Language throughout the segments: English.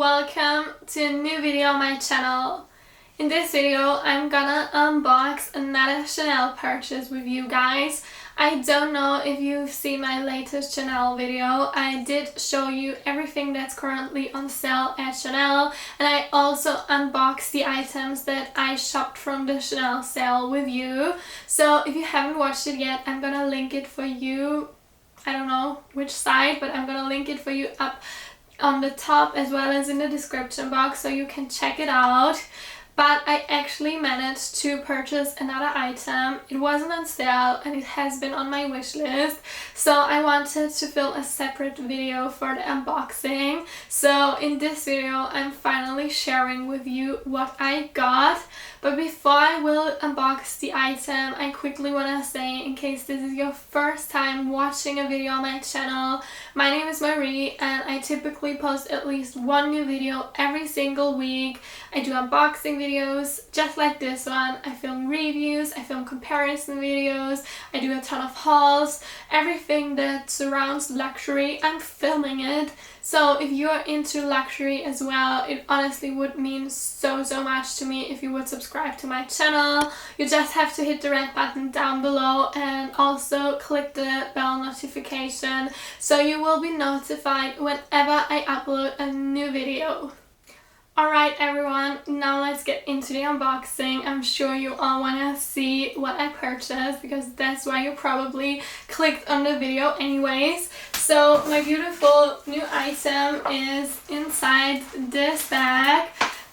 welcome to a new video on my channel. In this video I'm gonna unbox another Chanel purchase with you guys. I don't know if you've seen my latest Chanel video. I did show you everything that's currently on sale at Chanel, and I also unboxed the items that I shopped from the Chanel sale with you. So if you haven't watched it yet, I'm gonna link it for you. I don't know which side, but I'm gonna link it for you up on the top as well as in the description box so you can check it out. But I actually managed to purchase another item. It wasn't on sale and it has been on my wish list, so I wanted to film a separate video for the unboxing. So in this video I'm finally sharing with you what I got. But before I will unbox the item, I quickly want to say, in case this is your first time watching a video on my channel, my name is Marie and I typically post at least one new video every single week. I do unboxing videos just like this one. I film reviews, I film comparison videos, I do a ton of hauls. Everything that surrounds luxury, I'm filming it. So if you're into luxury as well, it honestly would mean so much to me if you would subscribe to my channel. You just have to hit the red button down below and also click the bell notification so you will be notified whenever I upload a new video. Alright everyone, now let's get into the unboxing. I'm sure you all want to see what I purchased because that's why you probably clicked on the video anyways. So my beautiful new item is inside this bag,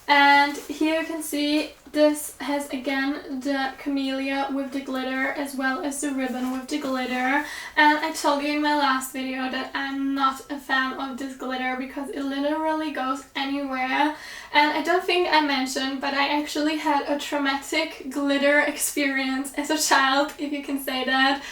and here you can see this has again the camellia with the glitter as well as the ribbon with the glitter. And I told you in my last video that I'm not a fan of this glitter because it literally goes anywhere. And I don't think I mentioned, but I actually had a traumatic glitter experience as a child, if you can say that.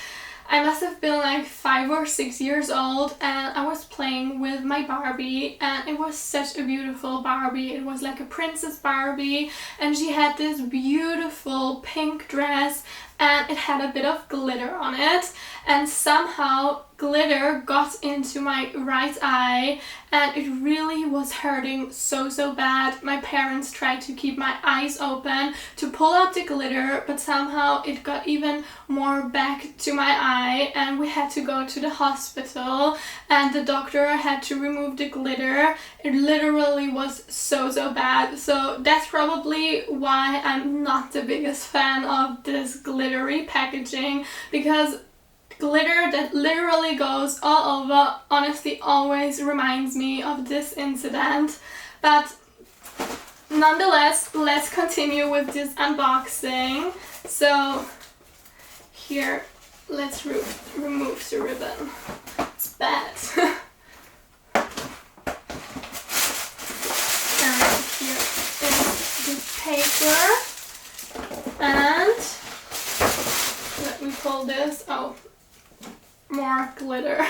I must have been like 5 or 6 years old and I was playing with my Barbie, and it was such a beautiful Barbie. It was like a princess Barbie and she had this beautiful pink dress and it had a bit of glitter on it, and somehow glitter got into my right eye and it really was hurting so bad. My parents tried to keep my eyes open to pull out the glitter, but somehow it got even more back to my eye and we had to go to the hospital and the doctor had to remove the glitter. It literally was so bad. So that's probably why I'm not the biggest fan of this glittery packaging, because glitter that literally goes all over honestly always reminds me of this incident. But nonetheless, let's continue with this unboxing. So here, let's remove the ribbon. It's bad. And here is the paper, and let me pull this. Oh, more glitter.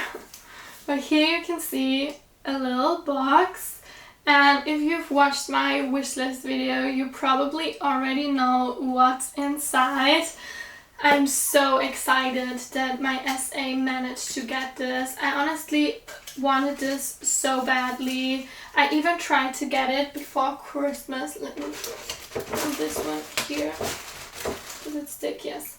But here you can see a little box, and if you've watched my wishlist video you probably already know what's inside. I'm so excited that my SA managed to get this. I honestly wanted this so badly. I even tried to get it before Christmas. Let me put this one here. Does it stick? Yes.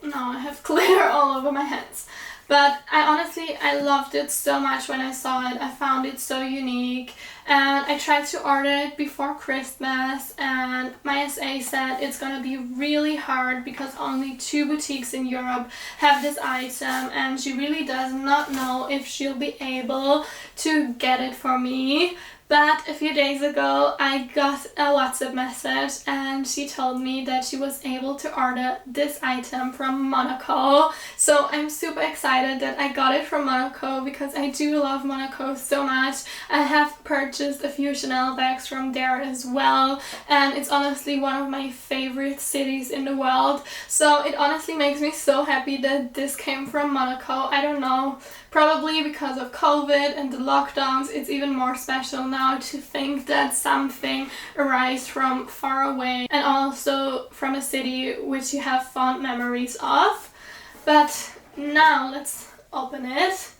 Now I have glitter all over my hands. But I loved it so much when I saw it. I found it so unique and I tried to order it before Christmas, and my SA said it's gonna be really hard because only 2 boutiques in Europe have this item and she really does not know if she'll be able to get it for me. But a few days ago I got a WhatsApp message and she told me that she was able to order this item from Monaco. So I'm super excited that I got it from Monaco because I do love Monaco so much. I have purchased a few Chanel bags from there as well, and it's honestly one of my favorite cities in the world. So it honestly makes me so happy that this came from Monaco. I don't know, probably because of COVID and the lockdowns, it's even more special now to think that something arrives from far away and also from a city which you have fond memories of. But now let's open it.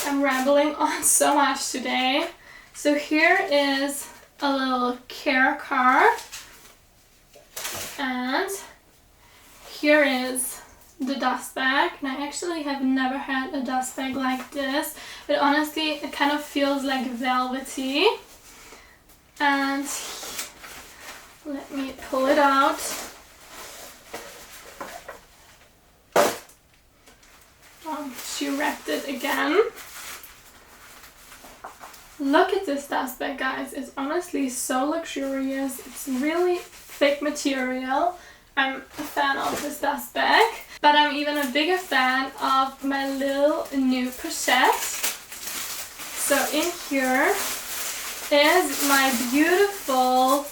I'm rambling on so much today. So here is a little care card, and here is the dust bag. And I actually have never had a dust bag like this, but honestly it kind of feels like velvety. And let me pull it out. She wrapped it again. Look at this dust bag, guys. It's honestly so luxurious. It's really thick material. I'm a fan of this dust bag, but I'm even a bigger fan of my little new pochette. So in here is my beautiful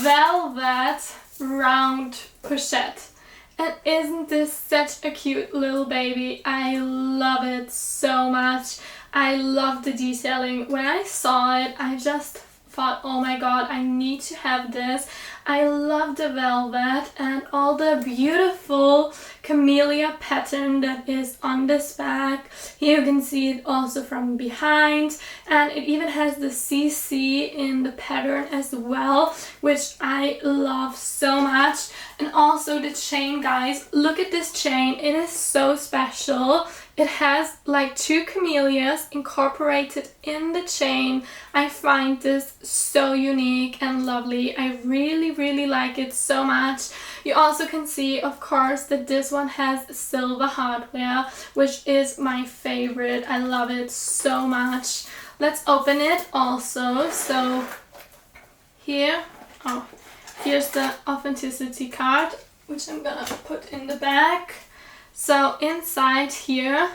velvet round pochette. And isn't this such a cute little baby? I love it so much. I love the detailing. When I saw it, I just thought, oh my god, I need to have this. I love the velvet and all the beautiful camellia pattern that is on this bag. Here you can see it also from behind, and it even has the CC in the pattern as well, which I love so much. And also the chain, guys. Look at this chain. It is so special. It has like 2 camellias incorporated in the chain. I find this so unique and lovely. I really like it so much. You also can see, of course, that this one has silver hardware, which is my favorite. I love it so much. Let's open it also. So here, here's the authenticity card, which I'm gonna put in the bag. So inside here,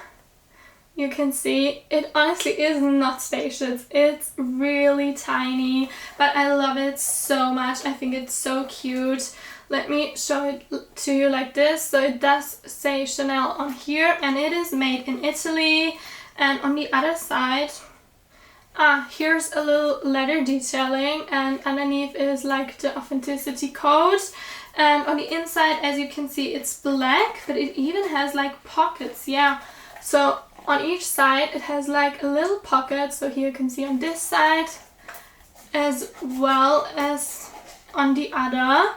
you can see it honestly is not spacious. It's really tiny, but I love it so much. I think it's so cute. Let me show it to you like this. So it does say Chanel on here, and it is made in Italy. And on the other side, here's a little leather detailing, and underneath is like the authenticity code. And on the inside, as you can see, it's black, but it even has like pockets. Yeah, so on each side it has like a little pocket. So here you can see on this side as well as on the other,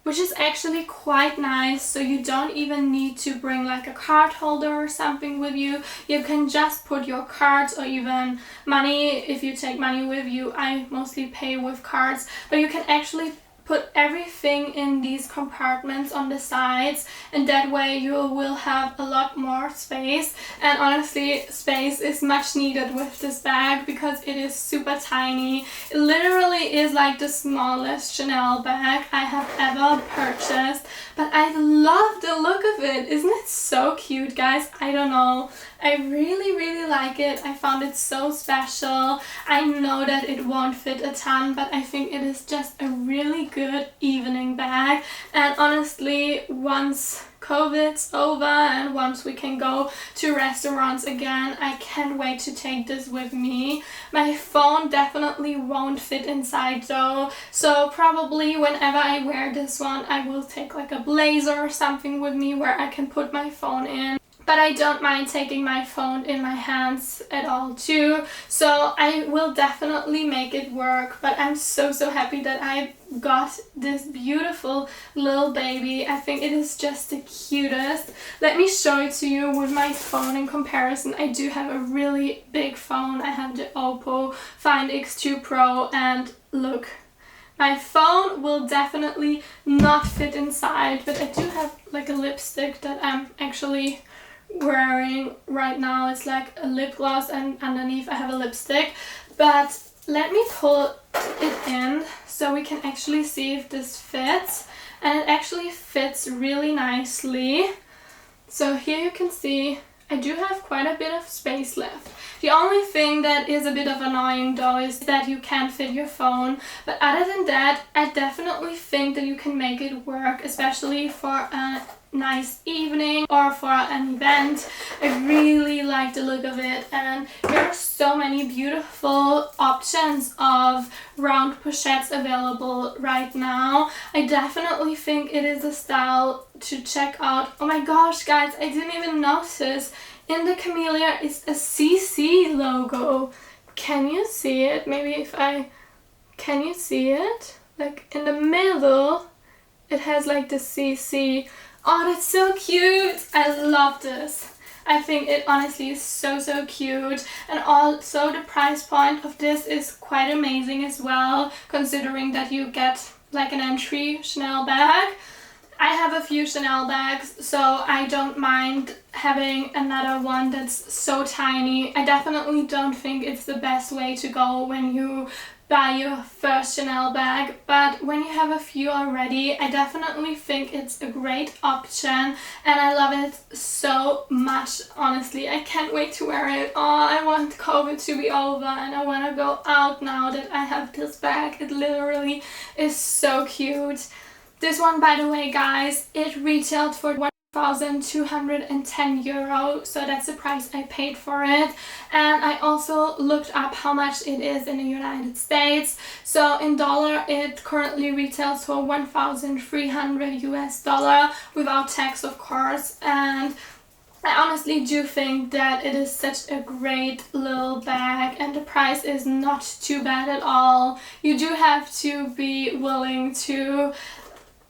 which is actually quite nice. So you don't even need to bring like a card holder or something with you. You can just put your cards or even money if you take money with you. I mostly pay with cards, but you can actually put everything in these compartments on the sides, and that way you will have a lot more space. And honestly, space is much needed with this bag because it is super tiny. It literally is like the smallest Chanel bag I have ever purchased, but I love the look of it. Isn't it so cute, guys? I don't know. I really like it. I found it so special. I know that it won't fit a ton, but I think it is just a really good evening bag. And honestly, once COVID's over and once we can go to restaurants again, I can't wait to take this with me. My phone definitely won't fit inside though, so probably whenever I wear this one, I will take like a blazer or something with me where I can put my phone in. But I don't mind taking my phone in my hands at all too, so I will definitely make it work. But I'm so happy that I got this beautiful little baby. I think it is just the cutest. Let me show it to you with my phone in comparison. I do have a really big phone. I have the Oppo Find X2 Pro, and look, my phone will definitely not fit inside, but I do have like a lipstick that I'm actually wearing right now. It's like a lip gloss, and underneath I have a lipstick. But let me pull it in so we can actually see if this fits, and it actually fits really nicely. So here you can see I do have quite a bit of space left. The only thing that is a bit of annoying though is that you can't fit your phone, but other than that, I definitely think that you can make it work, especially for a nice evening or for an event. I really like the look of it, and there are so many beautiful options of round pochettes available right now. I definitely think it is a style to check out. Oh my gosh, guys, I didn't even notice in the camellia is a CC logo. can you see it? Maybe if can you see it? Like in the middle, it has like the CC. Oh, that's so cute. I love this. I think it honestly is so cute, and also the price point of this is quite amazing as well, considering that you get like an entry Chanel bag. I have a few Chanel bags, so I don't mind having another one that's so tiny. I definitely don't think it's the best way to go when you buy your first Chanel bag, but when you have a few already, I definitely think it's a great option, and I love it so much. Honestly, I can't wait to wear it. Oh, I want COVID to be over and I want to go out now that I have this bag. It literally is so cute. This one, by the way, guys, it retailed for 1,210 euro, so that's the price I paid for it. And I also looked up how much it is in the United States. So in dollar, it currently retails for 1,300 US dollar without tax, of course. And I honestly do think that it is such a great little bag, and the price is not too bad at all. You do have to be willing to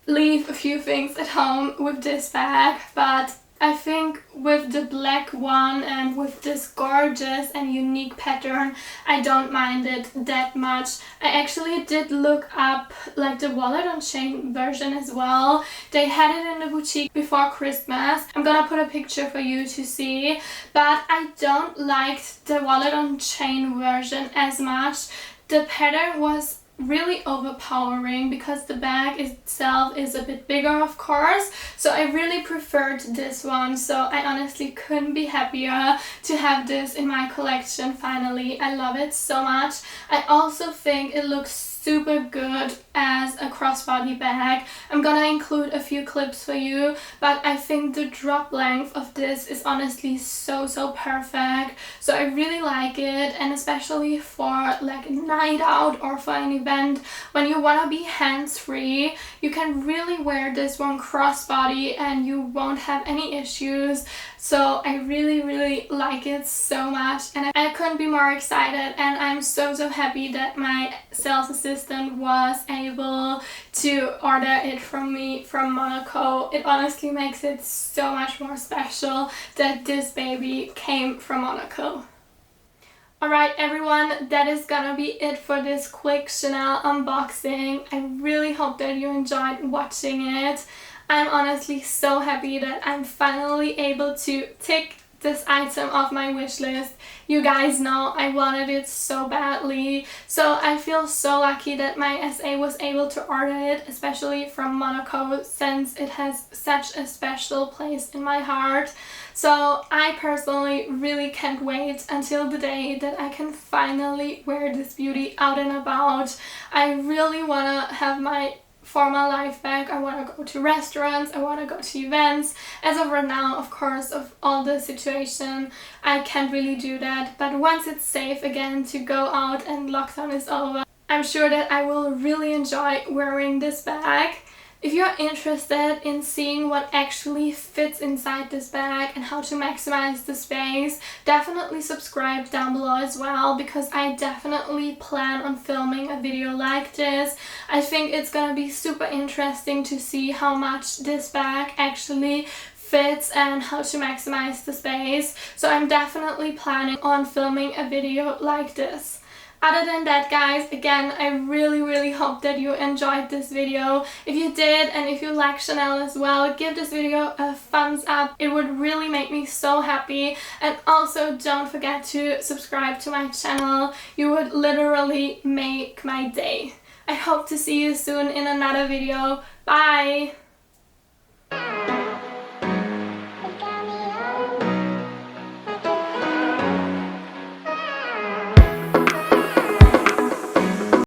leave a few things at home with this bag, but I think with the black one and with this gorgeous and unique pattern, I don't mind it that much. I actually did look up like the wallet on chain version as well. They had it in the boutique before Christmas. I'm gonna put a picture for you to see, but I don't like the wallet on chain version as much. The pattern was really overpowering because the bag itself is a bit bigger, of course, so I really preferred this one. So I honestly couldn't be happier to have this in my collection finally. I love it so much. I also think it looks super good as a crossbody bag. I'm gonna include a few clips for you, but I think the drop length of this is honestly so perfect. So I really like it, and especially for like a night out or for an event when you wanna be hands-free, you can really wear this one crossbody and you won't have any issues. So I really like it so much, and I couldn't be more excited, and I'm so happy that my sales assistant was able to order it from me from Monaco. It honestly makes it so much more special that this baby came from Monaco. Alright everyone, that is gonna be it for this quick Chanel unboxing. I really hope that you enjoyed watching it. I'm honestly so happy that I'm finally able to tick this item off my wish list. You guys know I wanted it so badly, so I feel so lucky that my SA was able to order it, especially from Monaco, since it has such a special place in my heart. So I personally really can't wait until the day that I can finally wear this beauty out and about. I really wanna have my formal life back. I want to go to restaurants, I want to go to events. As of right now, of course, of all the situation, I can't really do that, but once it's safe again to go out and lockdown is over, I'm sure that I will really enjoy wearing this bag. If you're interested in seeing what actually fits inside this bag and how to maximize the space, definitely subscribe down below as well, because I definitely plan on filming a video like this. I think it's gonna be super interesting to see how much this bag actually fits and how to maximize the space. So I'm definitely planning on filming a video like this. Other than that, guys, again, I really hope that you enjoyed this video. If you did, and if you like Chanel as well, give this video a thumbs up. It would really make me so happy. And also don't forget to subscribe to my channel. You would literally make my day. I hope to see you soon in another video. Bye!